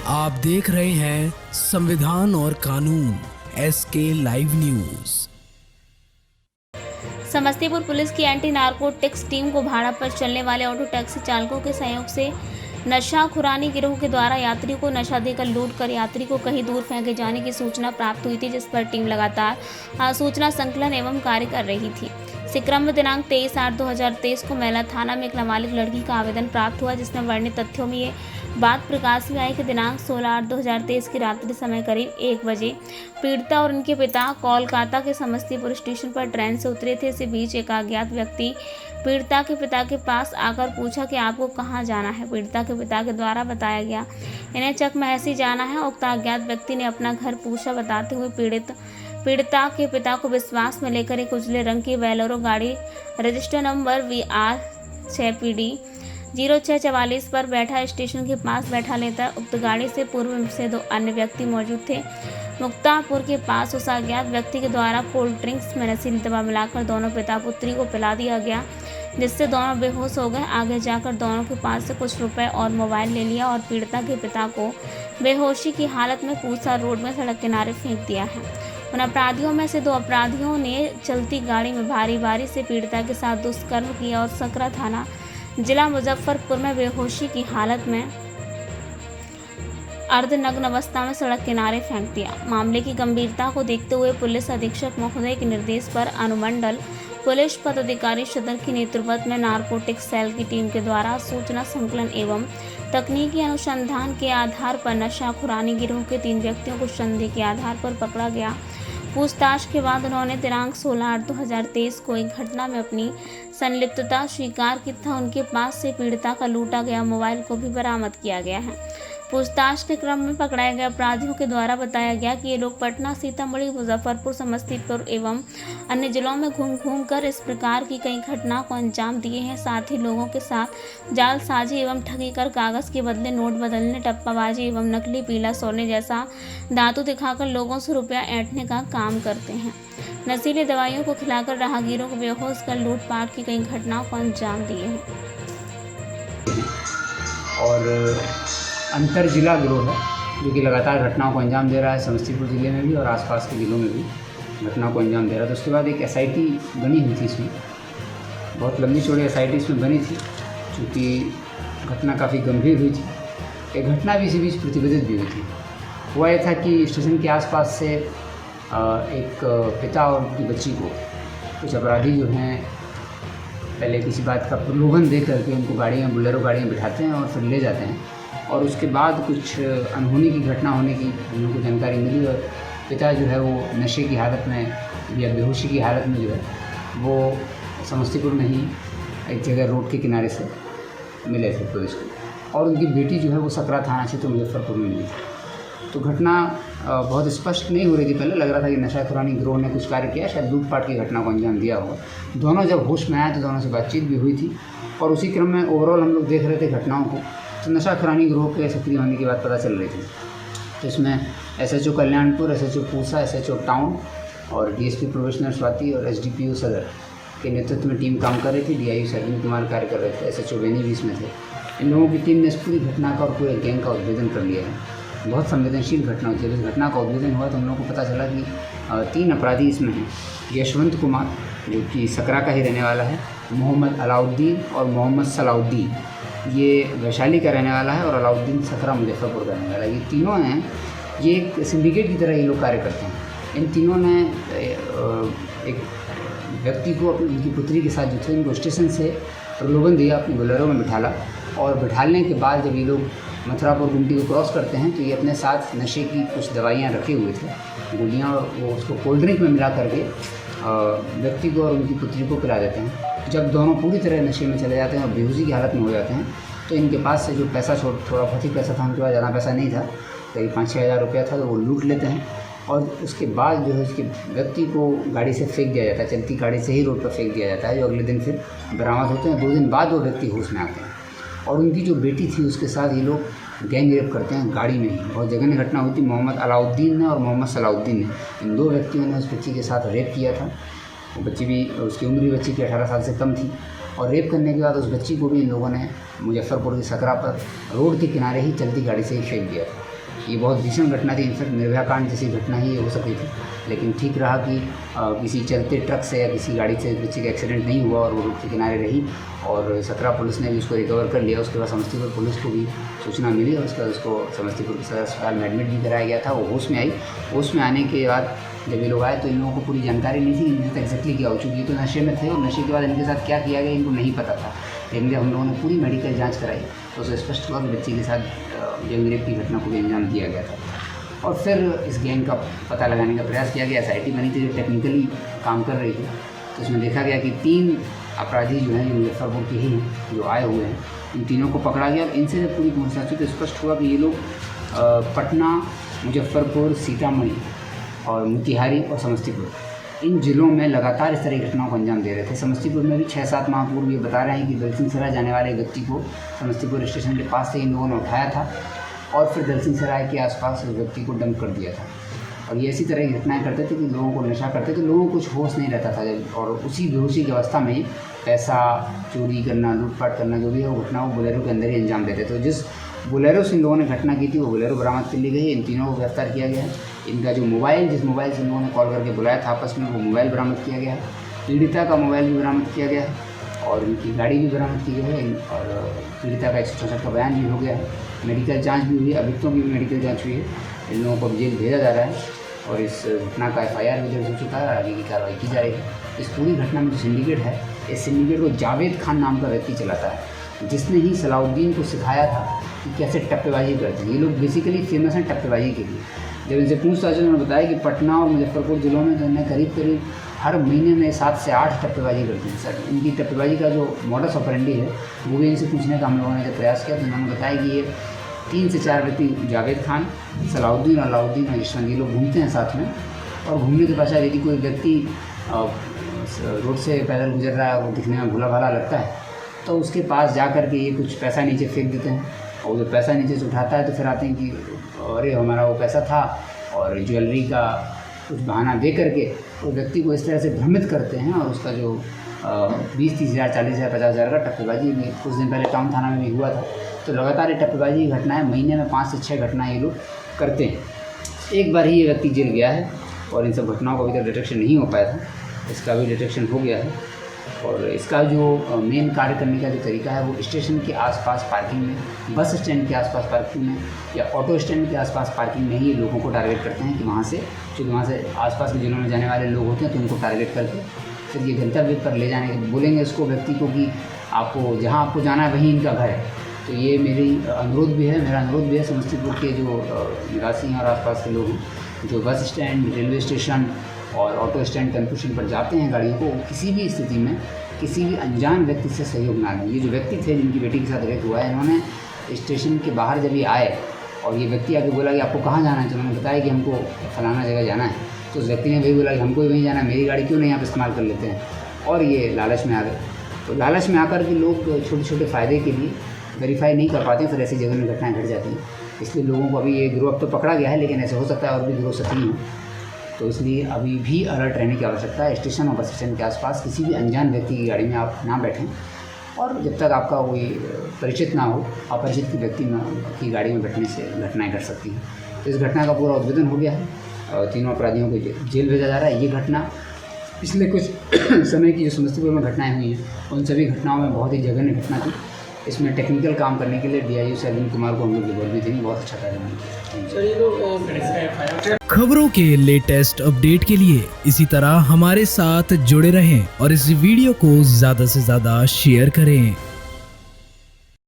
आप देख रहे हैं संविधान और कानून SK live news. Samastipur police की एंटी नारकोटिक्स टीम को भाड़ा पर चलने वाले ऑटो टैक्सी चालकों के सहयोग से नशाखुरानी गिरोह के द्वारा यात्री को नशा देकर लूट कर यात्री को कहीं दूर फेंके जाने की सूचना प्राप्त हुई थी, जिस पर टीम लगातार सूचना संकलन एवं कार्य कर रही थी। इसी क्रम में दिनांक 23/8/2023 को मैला थाना में एक नाबालिग लड़की का आवेदन प्राप्त हुआ, जिसमें वर्णित तथ्यों में ये बात प्रकाश में आई कि दिनांक 16/8/2023 की रात्रि समय करीब 1 बजे पीड़िता और उनके पिता कोलकाता के समस्तीपुर स्टेशन पर ट्रेन से उतरे थे। इसी बीच एक अज्ञात व्यक्ति पीड़िता के पिता के पास आकर पूछा कि आपको कहाँ जाना है। पीड़िता के पिता के द्वारा बताया गया इन्हें चकमहसी जाना है। उक्त अज्ञात व्यक्ति ने अपना घर पूछा बताते हुए पीड़िता के पिता को विश्वास में लेकर एक उजले रंग की बोलेरो गाड़ी रजिस्टर नंबर VR 6PD 0644 पर बैठा स्टेशन के पास बैठा लेता। उक्त गाड़ी से पूर्व में से 2 अन्य व्यक्ति मौजूद थे। मुक्तापुर के पास उस अज्ञात व्यक्ति के द्वारा कोल्ड ड्रिंक्स में नशीली दवा मिलाकर दोनों पिता पुत्री को पिला दिया गया, जिससे दोनों बेहोश हो गए। आगे जाकर दोनों के पास से कुछ रुपए और मोबाइल ले लिया और पीड़िता के पिता को बेहोशी की हालत में पूसा रोड में सड़क किनारे फेंक दिया है। उन अपराधियों में से 2 अपराधियों ने चलती गाड़ी में भारी से पीड़िता के साथ दुष्कर्म किया और सकरा थाना जिला मुजफ्फरपुर में बेहोशी की हालत में अर्धनग्न अवस्था में सड़क किनारे फेंक दिया। मामले की गंभीरता को देखते हुए पुलिस अधीक्षक महोदय के निर्देश पर अनुमंडल पुलिस पदाधिकारी सदर के नेतृत्व में नारकोटिक्स सेल की टीम के द्वारा सूचना संकलन एवं तकनीकी अनुसंधान के आधार पर नशाखुरानी गिरोह के 3 व्यक्तियों को संदेह के आधार पर पकड़ा गया। पूछताछ के बाद उन्होंने दिनांक 16/8/2023 को एक घटना में अपनी संलिप्तता स्वीकार की तथा उनके पास से पीड़िता का लूटा गया मोबाइल को भी बरामद किया गया है। पूछताछ के क्रम में पकड़ाए गए अपराधियों के द्वारा बताया गया कि ये लोग पटना, सीतामढ़ी, मुजफ्फरपुर, समस्तीपुर एवं अन्य जिलों में घूम कर इस प्रकार की कई घटनाओं को अंजाम दिए हैं। साथ ही लोगों के साथ जालसाजी एवं ठगी कर कागज के बदले नोट बदलने, टप्पाबाजी एवं नकली पीला सोने जैसा धातु दिखाकर लोगों से रुपया ऐंठने का काम करते हैं। नशीली दवाइयों को खिलाकर राहगीरों को बेहोश कर लूटपाट की कई घटनाओं को अंजाम दिए हैं। और अंतर जिला गिरोह है जो कि लगातार घटनाओं को अंजाम दे रहा है, समस्तीपुर ज़िले में भी और आसपास के ज़िलों में भी घटनाओं को अंजाम दे रहा है। तो उसके बाद एक SIT बनी हुई थी, इसमें बहुत लंबी चौड़ी SIT इसमें बनी थी, क्योंकि घटना काफ़ी गंभीर हुई थी। एक घटना भी इसी बीच प्रतिबंधित भी हुई थी। हुआ यह था कि स्टेशन के आसपास से एक पिता और उनकी बच्ची को कुछ अपराधी जो हैं पहले किसी बात का प्रलोभन दे करके उनको गाड़ियाँ, बोलेरो गाड़ियाँ बिठाते हैं और फिर ले जाते हैं। और उसके बाद कुछ अनहोनी की घटना होने की हम लोग को जानकारी मिली और पिता जो है वो नशे की हालत में या बेहोशी की हालत में जो है वो समस्तीपुर में ही एक जगह रोड के किनारे से मिले थे पुलिस को, और उनकी बेटी जो है वो सकरा थाना क्षेत्र मुजफ्फरपुर में मिली थी। तो घटना बहुत स्पष्ट नहीं हो रही थी, पहले लग रहा था कि नशाखुरानी गिरोह ने कुछ कार्य किया, शायद लूटपाट की घटना को अंजाम दिया होगा। दोनों जब होश में आए तो दोनों से बातचीत भी हुई थी और उसी क्रम में ओवरऑल हम लोग देख रहे थे घटनाओं को, तो नशाखुरानी गिरोह के सक्रिय होने की बात पता चल रही थी। तो इसमें SHO Kalyanpur, SHO Pusa, SHO town और DSP प्रोफेशनल स्वाति और SDPO सदर के नेतृत्व में टीम काम कर रही थी। DIO सरविंद कुमार कार्य कर रहे थे, SHO बेनी भी इसमें थे। इन लोगों की टीम ने इस पूरी घटना का और पूरे गैंग का उद्भेदन कर लिया है। बहुत संवेदनशील घटना हुई थी। इस घटना का उद्भेदन हुआ तो हम लोगों को पता चला कि 3 अपराधी इसमें हैं। यशवंत कुमार जो कि सकरा का ही रहने वाला है, मोहम्मद अलाउद्दीन और मोहम्मद सलाउद्दीन ये वैशाली का रहने वाला है और अलाउद्दीन सकरा मुजफ्फरपुर का रहने वाला है। ये तीनों हैं, ये एक सिंडिकेट की तरह ये लोग कार्य करते हैं। इन तीनों ने एक व्यक्ति को अपनी उनकी पुत्री के साथ जो थे इनको स्टेशन से प्रलोभन दिया, अपनी बोलेरो में बिठाला और बिठाने के बाद जब ये लोग मथुरापुर गुमटी को क्रॉस करते हैं तो ये अपने साथ नशे की कुछ दवाइयाँ रखे हुए थे, गोलियाँ, और वो उसको कोल्ड ड्रिंक में मिला करके व्यक्ति को और उनकी पुत्री को पिला देते हैं। जब दोनों पूरी तरह नशे में चले जाते हैं और बेहोशी की हालत में हो जाते हैं तो इनके पास से जो पैसा थोड़ा बहुत ही पैसा था, उनके पास ज़्यादा पैसा नहीं था, करीब 5-6 हज़ार रुपया था, तो वो लूट लेते हैं और उसके बाद जो है उसके व्यक्ति को गाड़ी से फेंक दिया जाता है, चलती गाड़ी से ही रोड पर फेंक दिया जाता है, जो अगले दिन फिर बरामद होते हैं। 2 दिन बाद वो व्यक्ति होश में आते हैं और उनकी जो बेटी थी उसके साथ ये लोग गैंग रेप करते हैं गाड़ी में ही। बहुत जघन्य घटना हुई थी। मोहम्मद अलाउद्दीन ने और मोहम्मद सलाउद्दीन ने, इन 2 व्यक्तियों ने उस बच्ची के साथ रेप किया था। वो बच्ची भी, उसकी उम्र भी बच्ची की 18 साल से कम थी और रेप करने के बाद उस बच्ची को भी इन लोगों ने मुजफ्फरपुर की सकरा पर रोड के किनारे ही चलती गाड़ी से ही फेंक दिया था। ये बहुत भीषण घटना थी। इनफैक्ट निर्भया कांड जैसी घटना ही हो सकती थी, लेकिन ठीक रहा कि किसी चलते ट्रक से या किसी गाड़ी से बच्चे का एक्सीडेंट नहीं हुआ और वो रोड के किनारे रही और 17 पुलिस ने भी उसको रिकवर कर लिया। उसके बाद समस्तीपुर पुलिस को भी सूचना मिली और उसके बाद उसको समस्तीपुर के सदर अस्पताल में एडमिट भी कराया गया था। वो होश में आई। होश में आने के बाद जब ये लोग आए तो इन लोगों को पूरी जानकारी नहीं थी इनके साथ एग्जैक्टली क्या हो चुकी है। तो नशे में थे और नशे के बाद इनके साथ क्या किया गया इनको नहीं पता था। लेकिन जब हम लोगों ने पूरी मेडिकल जांच कराई तो उसे स्पष्ट हुआ कि बच्चे के साथ गैंग रेप की घटना को भी अंजाम दिया गया था। और फिर इस गैंग का पता लगाने का प्रयास किया गया। SIT बनी थी जो टेक्निकली काम कर रही थी। तो इसमें देखा गया कि 3 अपराधी जो हैं, जो मुजफ्फरपुर के ही हैं, जो आए हुए हैं, इन तीनों को पकड़ा गया। और इनसे जब पूरी पूछताछ हुई तो स्पष्ट हुआ कि ये लोग पटना, मुजफ्फरपुर, सीतामढ़ी और मोतिहारी और समस्तीपुर, इन ज़िलों में लगातार इस तरह की घटनाओं को अंजाम दे रहे थे। समस्तीपुर में भी 6-7 माह पूर्व ये बता रहे हैं कि दलसिंहसराय जाने वाले व्यक्ति को समस्तीपुर स्टेशन के पास से इन लोगों ने उठाया था और फिर दलसिंहसराय के आसपास उस व्यक्ति को डंप कर दिया था। और ये इसी तरह की घटनाएं करते थे कि लोगों को नशा करते थे, लोगों को कुछ होश नहीं रहता था जब, और उसी बेहोशी की अवस्था में पैसा चोरी करना, लूटपाट करना, जो भी है वो घटना वो बोलेरो के अंदर ही अंजाम देते। तो जिस बोलेरो से इन लोगों ने घटना की थी वो बोलेरो बरामद कर ली गई। इन तीनों को गिरफ्तार किया गया है। इनका जो मोबाइल, जिस मोबाइल से इन लोगों ने कॉल करके बुलाया था आपस में, वो मोबाइल बरामद किया गया है। पीड़िता का मोबाइल भी बरामद किया गया है और उनकी गाड़ी भी बरामद की गई है। और पीड़िता का 164 का बयान भी हो गया है। मेडिकल जाँच भी हुई है, अभियुक्तों की भी मेडिकल जाँच हुई है। इन लोगों को जेल भेजा जा रहा है और इस घटना का FIR भी दर्ज हो चुका है। आगे की कार्रवाई की जा रही है। इस पूरी घटना में जो सिंडिकेट है, इस सिंडिकेट को जावेद खान नाम का व्यक्ति चलाता है, जिसने ही सलाउद्दीन को सिखाया था कि कैसे टप्पेबाजी करते हैं। ये लोग बेसिकली फेमस हैं टप्पेबाजी के लिए। जब इनसे पूछताछ उन्होंने बताया कि पटना और मुजफ्फरपुर ज़िलों में तो इन्हें करीब हर महीने में 7 से 8 टप्पेबाजी करते हैं। सर, इनकी टप्पेबाजी का जो मॉडस ऑपरेंडी है वो भी इनसे पूछने का हम लोगों ने जब प्रयास किया तो उन्होंने बताया कि ये 3 से 4 व्यक्ति, जावेद खान, सलाउद्दीन, अलाउद्दीन और यशवंत, ये लोग घूमते हैं साथ में। और घूमने के पश्चात यदि कोई व्यक्ति रोड से पैदल गुजर रहा है, वो दिखने में भोला भाला लगता है, तो उसके पास जा कर के ये कुछ पैसा नीचे फेंक देते हैं। और जो पैसा नीचे से उठाता है तो फिर आते हैं कि अरे हमारा वो पैसा था, और ज्वेलरी का कुछ बहाना दे करके वो व्यक्ति को इस तरह से भ्रमित करते हैं। और उसका जो 20-30 हज़ार, 40 हज़ार, 50 हज़ार का टप्पेबाजी में कुछ दिन पहले टाउन थाना में भी हुआ था। तो लगातार ये टप्पेबाजी की घटनाएँ महीने में 5 से 6 घटनाएँ ये लोग करते हैं। एक बार ही ये व्यक्ति जेल गया है और इन सब घटनाओं का अभी तक डिटेक्शन नहीं हो पाया था। इसका भी डिटेक्शन हो गया है। और इसका जो मेन कार्य करने का जो तरीका है वो स्टेशन के आसपास पार्किंग में, बस स्टैंड के आसपास पार्किंग में या ऑटो स्टैंड के आसपास पार्किंग में ही लोगों को टारगेट करते हैं कि वहाँ से, क्योंकि वहाँ से आसपास के जिलों में जाने वाले लोग होते हैं तो उनको टारगेट करके फिर ये गंतव्य पर ले जाने के बोलेंगे उसको, व्यक्ति को, कि आपको जहाँ आपको जाना है वहीं इनका घर है। तो ये मेरा अनुरोध भी है समस्तीपुर के जो निवासी हैं और आसपास के लोग हैं, जो बस स्टैंड, रेलवे स्टेशन और ऑटो स्टैंड, टेम्पो स्टैंड पर जाते हैं गाड़ियों को, किसी भी स्थिति में किसी भी अनजान व्यक्ति से सहयोग ना लें। ये जो व्यक्ति थे जिनकी बेटी के साथ रेप हुआ है, इन्होंने स्टेशन के बाहर जब ये आए और ये व्यक्ति आके बोला कि आपको कहाँ जाना है, तो उन्होंने बताया कि हमको फलाना जगह जाना है। तो उस व्यक्ति ने वही बोला कि हमको भी वहीं जाना है, मेरी गाड़ी क्यों नहीं आप इस्तेमाल कर लेते हैं। और ये लालच में आ गए। तो लालच में आकर के लोग छोटे छोटे फ़ायदे के लिए वेरीफाई नहीं कर पाते, फिर ऐसी जगह में घटनाएँ घट जाती हैं। इसलिए लोगों को अभी ये गिरोह तो पकड़ा गया है, लेकिन ऐसे हो सकता है और भी गिरोह सक्रिय हों। तो इसलिए अभी भी अलर्ट रहने की आवश्यकता है। स्टेशन और बस स्टैंड के आसपास किसी भी अनजान व्यक्ति की गाड़ी में आप ना बैठें, और जब तक आपका कोई परिचित ना हो, अपरिचित की व्यक्ति की गाड़ी में बैठने से घटनाएं घट सकती हैं। तो इस घटना का पूरा उद्भेदन हो गया है और तीनों अपराधियों को जेल भेजा जा रहा है। ये घटना पिछले कुछ समय की जो समस्तीपुर में घटनाएँ हुई हैं, उन सभी घटनाओं में बहुत ही जघन्य घटना थी। इसमें टेक्निकल काम करने के लिए DIO से अरविंद कुमार को हम लोग रिवॉर्ड भी देंगे, बहुत अच्छा कार्य। खबरों के लेटेस्ट अपडेट के लिए इसी तरह हमारे साथ जुड़े रहें और इस वीडियो को ज़्यादा से ज़्यादा शेयर करें।